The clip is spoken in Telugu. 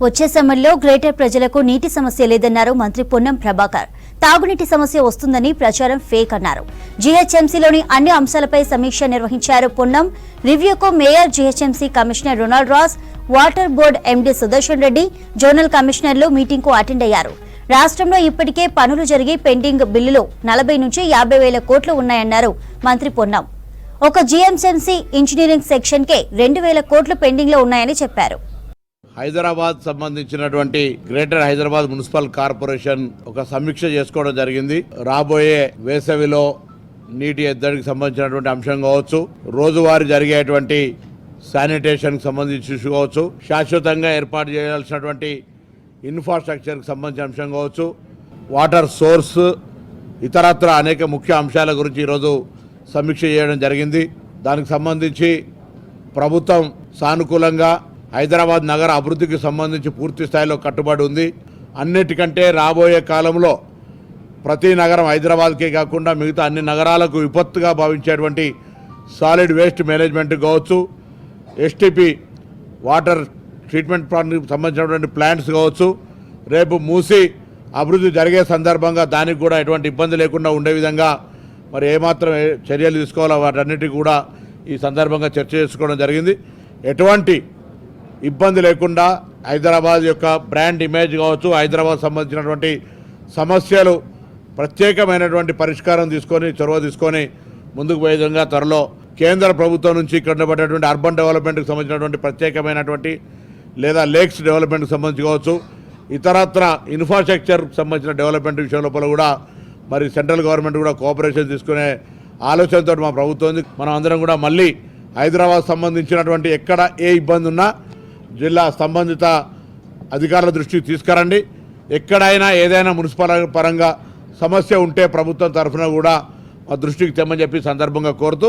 వచ్చే సమ్మర్లో గ్రేటర్ ప్రజలకు నీటి సమస్య లేదన్నారు మంత్రి పొన్నం ప్రభాకర్. తాగునీటి సమస్య వస్తుందని ప్రచారం ఫేక్ అన్నారు. జీహెచ్ఎంసీలోని అన్ని అంశాలపై సమీక్ష నిర్వహించారు పొన్నం. రివ్యూకు mayor, GHMC commissioner Ronald Ross, water board MD Sudarshan Reddy, zonal కమిషనర్లు మీటింగ్ కు అటెండ్ అయ్యారు. రాష్ట్రంలో ఇప్పటికే పనులు జరిగి పెండింగ్ బిల్లులు 40 నుంచి 50 వేల కోట్లు ఉన్నాయన్నారు మంత్రి పొన్నం. ఒక జీహెచ్ఎంసీ ఇంజనీరింగ్ సెక్షన్ కే 2000 కోట్లు పెండింగ్ లో ఉన్నాయని చెప్పారు. హైదరాబాద్ సంబంధించినటువంటి గ్రేటర్ హైదరాబాద్ మున్సిపల్ కార్పొరేషన్ ఒక సమీక్ష చేసుకోవడం జరిగింది. రాబోయే వేసవిలో నీటి ఎద్దడికి సంబంధించినటువంటి అంశం కావచ్చు, రోజువారీ జరిగేటువంటి శానిటేషన్కి సంబంధించి కావచ్చు, శాశ్వతంగా ఏర్పాటు చేయాల్సినటువంటి ఇన్ఫ్రాస్ట్రక్చర్కి సంబంధించిన అంశం కావచ్చు, వాటర్ సోర్స్, ఇతరత్ర అనేక ముఖ్య అంశాల గురించి ఈరోజు సమీక్ష చేయడం జరిగింది. దానికి సంబంధించి ప్రభుత్వం సానుకూలంగా హైదరాబాద్ నగర అభివృద్ధికి సంబంధించి పూర్తి స్థాయిలో కట్టుబడి ఉంది. అన్నిటికంటే రాబోయే కాలంలో ప్రతి నగరం హైదరాబాద్కే కాకుండా మిగతా అన్ని నగరాలకు విపత్తుగా భావించేటువంటి సాలిడ్ వేస్ట్ మేనేజ్మెంట్ కావచ్చు, ఎస్టీపీ వాటర్ ట్రీట్మెంట్ ప్లాంట్కి సంబంధించినటువంటి ప్లాంట్స్ కావచ్చు, రేపు మూసి అభివృద్ధి జరిగే సందర్భంగా దానికి కూడా ఎటువంటి ఇబ్బంది లేకుండా ఉండే విధంగా మరి ఏమాత్రం చర్యలు తీసుకోవాలో వాటన్నిటికీ కూడా ఈ సందర్భంగా చర్చ చేసుకోవడం జరిగింది. ఎటువంటి ఇబ్బంది లేకుండా హైదరాబాద్ యొక్క బ్రాండ్ ఇమేజ్ కావచ్చు, హైదరాబాద్ సంబంధించినటువంటి సమస్యలు ప్రత్యేకమైనటువంటి పరిష్కారం తీసుకొని చొరవ తీసుకొని ముందుకు పోయే విధంగా త్వరలో కేంద్ర ప్రభుత్వం నుంచి ఇక్కడ పడ్డటువంటి అర్బన్ డెవలప్మెంట్కి సంబంధించినటువంటి ప్రత్యేకమైనటువంటి లేదా లేక్స్ డెవలప్మెంట్కి సంబంధించి కావచ్చు, ఇతరత్ర ఇన్ఫ్రాస్ట్రక్చర్ సంబంధించిన డెవలప్మెంట్ విషయం లోపల కూడా మరి సెంట్రల్ గవర్నమెంట్ కూడా కోఆపరేషన్ తీసుకునే ఆలోచనతో మా ప్రభుత్వం ఉంది. మనం అందరం కూడా మళ్ళీ హైదరాబాద్ సంబంధించినటువంటి ఎక్కడ ఏ ఇబ్బంది ఉన్నా జిల్లా సంబంధిత అధికారుల దృష్టికి తీసుకురండి. ఎక్కడైనా ఏదైనా మున్సిపల్ పరంగా సమస్య ఉంటే ప్రభుత్వం తరఫున కూడా మా దృష్టికి తెమ్మని చెప్పి సందర్భంగా కోరుతూ